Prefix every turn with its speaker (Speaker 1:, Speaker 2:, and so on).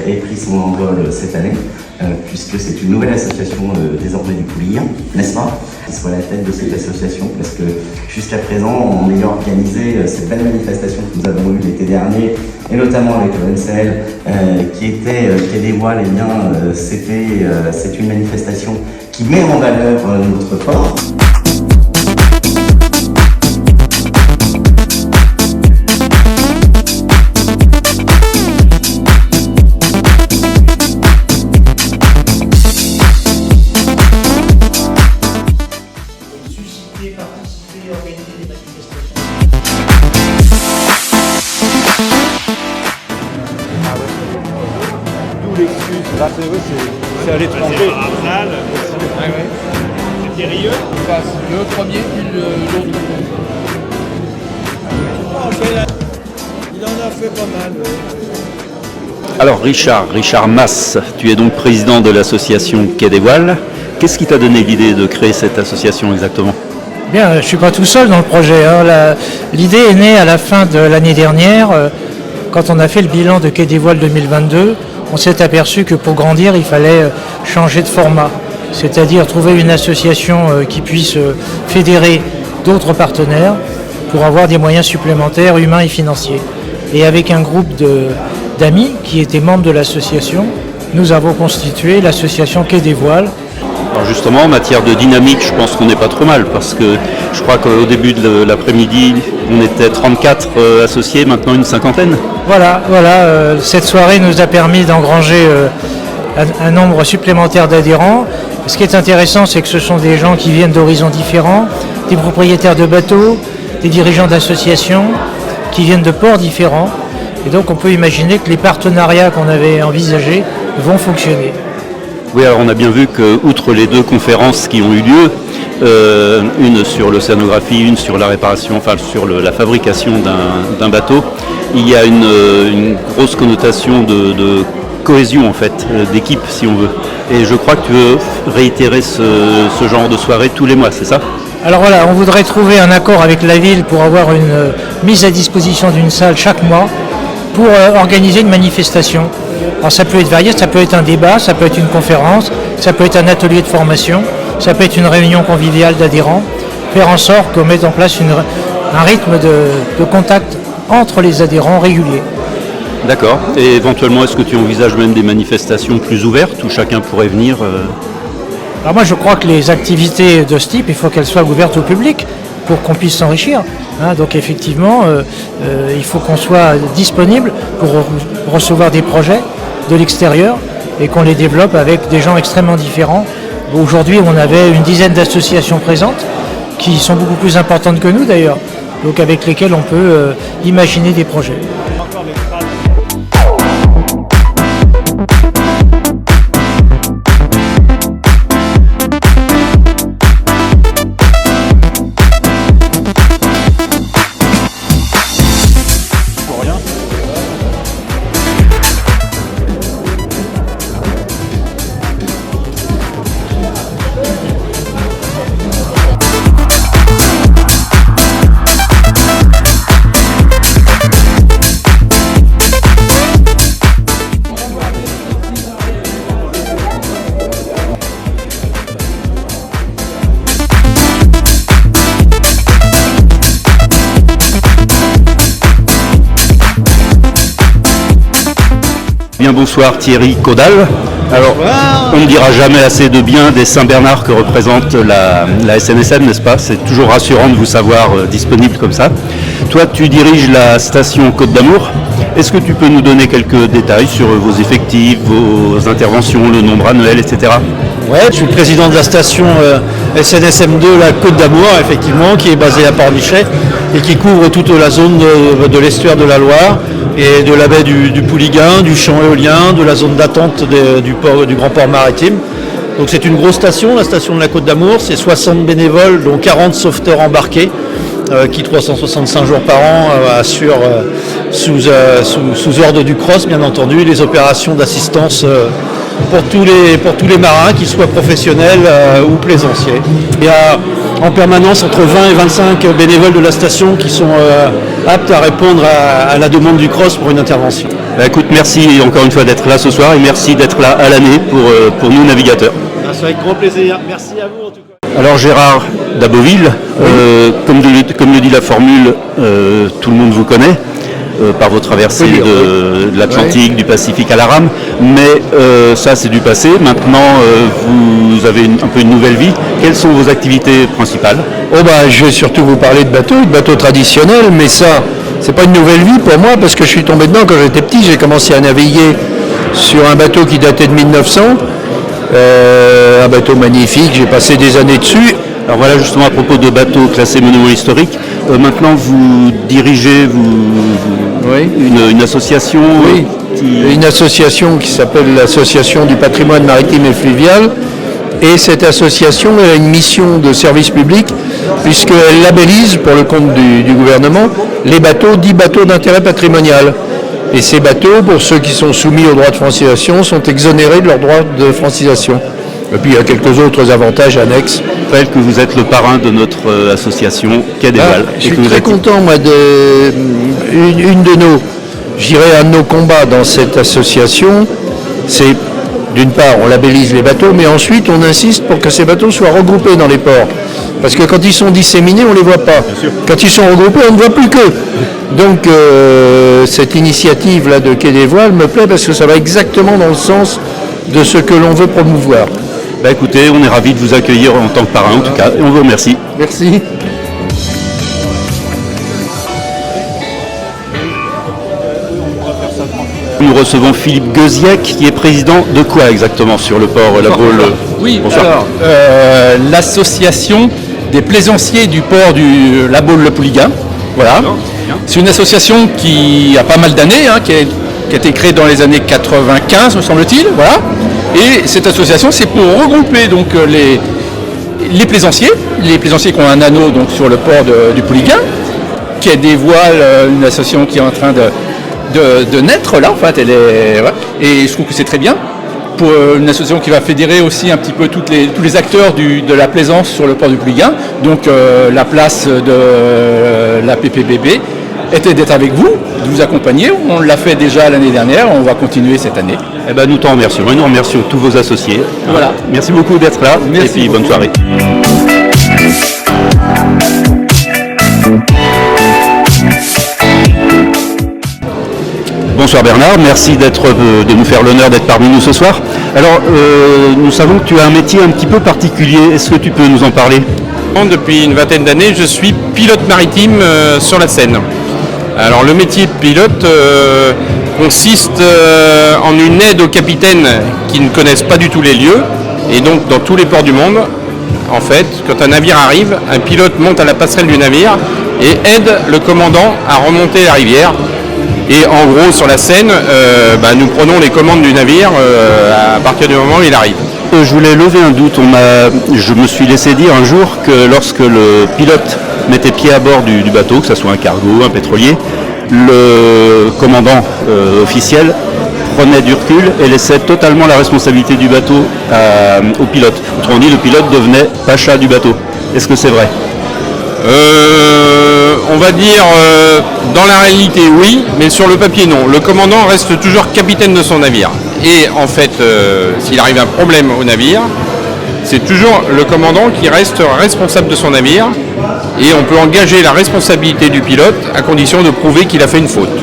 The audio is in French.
Speaker 1: ait pris son envol cette année, puisque c'est une nouvelle association désormais du Pouliguen, n'est-ce pas? Qui soit à la tête de cette association, parce que jusqu'à présent, en ayant organisé cette belle manifestation que nous avons eue l'été dernier, et notamment avec l'ONCL, qui était Quai des Voiles, eh bien, c'est une manifestation qui met en valeur notre port.
Speaker 2: Participer, organiser des manifestations.
Speaker 3: D'où l'excuse. Là, c'est à l'étranger.
Speaker 2: C'était Rieux.
Speaker 4: Le premier, puis l'autre.
Speaker 3: Il en a fait pas mal.
Speaker 5: Alors Richard Masse, tu es donc président de l'association Quai des Voiles. Qu'est-ce qui t'a donné l'idée de créer cette association exactement ?
Speaker 2: Bien, je ne suis pas tout seul dans le projet. L'idée est née à la fin de l'année dernière. Quand on a fait le bilan de Quai des Voiles 2022, on s'est aperçu que pour grandir, il fallait changer de format. C'est-à-dire trouver une association qui puisse fédérer d'autres partenaires pour avoir des moyens supplémentaires humains et financiers. Et avec un groupe d'amis qui étaient membres de l'association, nous avons constitué l'association Quai des Voiles.
Speaker 5: Alors justement, en matière de dynamique, je pense qu'on n'est pas trop mal, parce que je crois qu'au début de l'après-midi, on était 34 associés, maintenant une cinquantaine.
Speaker 2: Voilà, cette soirée nous a permis d'engranger un nombre supplémentaire d'adhérents. Ce qui est intéressant, c'est que ce sont des gens qui viennent d'horizons différents, des propriétaires de bateaux, des dirigeants d'associations, qui viennent de ports différents. Et donc on peut imaginer que les partenariats qu'on avait envisagés vont fonctionner.
Speaker 5: Oui, alors on a bien vu que, outre les deux conférences qui ont eu lieu, une sur l'océanographie, une sur la réparation, enfin sur la fabrication d'un bateau, il y a une grosse connotation de cohésion en fait, d'équipe si on veut. Et je crois que tu veux réitérer ce genre de soirée tous les mois, c'est ça ?
Speaker 2: Alors voilà, on voudrait trouver un accord avec la ville pour avoir une mise à disposition d'une salle chaque mois pour organiser une manifestation. Alors ça peut être varié, ça peut être un débat, ça peut être une conférence, ça peut être un atelier de formation, ça peut être une réunion conviviale d'adhérents, faire en sorte qu'on mette en place un rythme de contact entre les adhérents réguliers.
Speaker 5: D'accord. Et éventuellement, est-ce que tu envisages même des manifestations plus ouvertes où chacun pourrait venir
Speaker 2: Alors moi je crois que les activités de ce type, il faut qu'elles soient ouvertes au public pour qu'on puisse s'enrichir. Donc effectivement, il faut qu'on soit disponible pour recevoir des projets de l'extérieur et qu'on les développe avec des gens extrêmement différents. Aujourd'hui, on avait une dizaine d'associations présentes qui sont beaucoup plus importantes que nous d'ailleurs, donc avec lesquelles on peut imaginer des projets.
Speaker 5: Bien, bonsoir Thierry Caudal. Alors, on ne dira jamais assez de bien des Saint-Bernard que représente la SNSM, n'est-ce pas? C'est toujours rassurant de vous savoir disponible comme ça. Toi, tu diriges la station Côte d'Amour. Est-ce que tu peux nous donner quelques détails sur vos effectifs, vos interventions, le nombre annuel, etc.
Speaker 6: Ouais, je suis le président de la station SNSM2, la Côte d'Amour, effectivement, qui est basée à Pornichet et qui couvre toute la zone de l'estuaire de la Loire et de la baie du Pouliguen, du champ éolien, de la zone d'attente du grand port maritime. Donc c'est une grosse station, la station de la Côte d'Amour, c'est 60 bénévoles, dont 40 sauveteurs embarqués, qui 365 jours par an assurent sous ordre du CROSS, bien entendu, les opérations d'assistance pour tous les marins, qu'ils soient professionnels ou plaisanciers. Il y a en permanence entre 20 et 25 bénévoles de la station qui sont aptes à répondre à la demande du CROSS pour une intervention.
Speaker 5: Bah, écoute, merci encore une fois d'être là ce soir et merci d'être là à l'année pour nous navigateurs.
Speaker 6: C'est avec grand plaisir. Merci à vous en tout cas.
Speaker 5: Alors Gérard d'Aboville, comme le dit la formule, tout le monde vous connaît par vos traversées de l'Atlantique, du Pacifique à la rame, mais ça c'est du passé. Maintenant vous avez un peu une nouvelle vie. Quelles sont vos activités principales?
Speaker 6: Je vais surtout vous parler de bateaux traditionnels, mais ça, c'est pas une nouvelle vie pour moi parce que je suis tombé dedans quand j'étais petit. J'ai commencé à naviguer sur un bateau qui datait de 1900, un bateau magnifique, j'ai passé des années dessus.
Speaker 5: Alors voilà, justement à propos de bateaux classés monuments historiques, maintenant vous dirigez une association
Speaker 6: Une association qui s'appelle l'Association du patrimoine maritime et fluvial. Et cette association elle a une mission de service public puisqu'elle labellise pour le compte du gouvernement les bateaux, 10 bateaux d'intérêt patrimonial. Et ces bateaux, pour ceux qui sont soumis aux droits de francisation, sont exonérés de leurs droits de francisation. Et puis il y a quelques autres avantages annexes.
Speaker 5: Je rappelle que vous êtes le parrain de notre association Quai des Voiles.
Speaker 6: Je suis très content, moi, un de nos combats dans cette association, c'est d'une part, on labellise les bateaux, mais ensuite, on insiste pour que ces bateaux soient regroupés dans les ports. Parce que quand ils sont disséminés, on ne les voit pas. Quand ils sont regroupés, on ne voit plus qu'eux. Donc, cette initiative-là de Quai des Voiles me plaît parce que ça va exactement dans le sens de ce que l'on veut promouvoir.
Speaker 5: Écoutez, on est ravis de vous accueillir en tant que parrain, en tout cas, et on vous remercie.
Speaker 6: Merci.
Speaker 5: Nous recevons Philippe Gueuziec, qui est président de quoi exactement sur le port La Baule?
Speaker 4: Oui,
Speaker 5: bonsoir.
Speaker 4: alors, l'association des plaisanciers du port du La Baule Le Pouliguen. Voilà. C'est une association qui a pas mal d'années, qui a été créée dans les années 95, me semble-t-il. Voilà. Et cette association, c'est pour regrouper donc les plaisanciers qui ont un anneau donc, sur le port du Pouliguen, Quai des Voiles, une association qui est en train de naître là, en fait, et je trouve que c'est très bien pour une association qui va fédérer aussi un petit peu tous les acteurs de la plaisance sur le port du Pouliguen. Donc la place de la PPBB était d'être avec vous, de vous accompagner. On l'a fait déjà l'année dernière, on va continuer cette année.
Speaker 5: Nous t'en remercions et nous remercions tous vos associés.
Speaker 4: Voilà.
Speaker 5: Merci beaucoup d'être là.
Speaker 4: Merci
Speaker 5: et puis
Speaker 4: beaucoup.
Speaker 5: Bonne soirée. Bonsoir Bernard, merci de nous faire l'honneur d'être parmi nous ce soir. Alors, nous savons que tu as un métier un petit peu particulier. Est-ce que tu peux nous en parler?
Speaker 7: Depuis une vingtaine d'années, je suis pilote maritime sur la Seine. Alors, le métier de pilote consiste en une aide aux capitaines qui ne connaissent pas du tout les lieux, et donc dans tous les ports du monde. En fait, quand un navire arrive, un pilote monte à la passerelle du navire et aide le commandant à remonter la rivière. Et en gros, sur la Seine, nous prenons les commandes du navire à partir du moment où il arrive.
Speaker 5: Je voulais lever un doute. Je me suis laissé dire un jour que lorsque le pilote mettait pied à bord du bateau, que ce soit un cargo, un pétrolier, le commandant officiel prenait du recul et laissait totalement la responsabilité du bateau au pilote. Autrement dit, le pilote devenait pacha du bateau. Est-ce que c'est vrai?
Speaker 7: On va dire dans la réalité oui, mais sur le papier non. Le commandant reste toujours capitaine de son navire. Et en fait, s'il arrive un problème au navire, c'est toujours le commandant qui reste responsable de son navire. Et on peut engager la responsabilité du pilote à condition de prouver qu'il a fait une faute.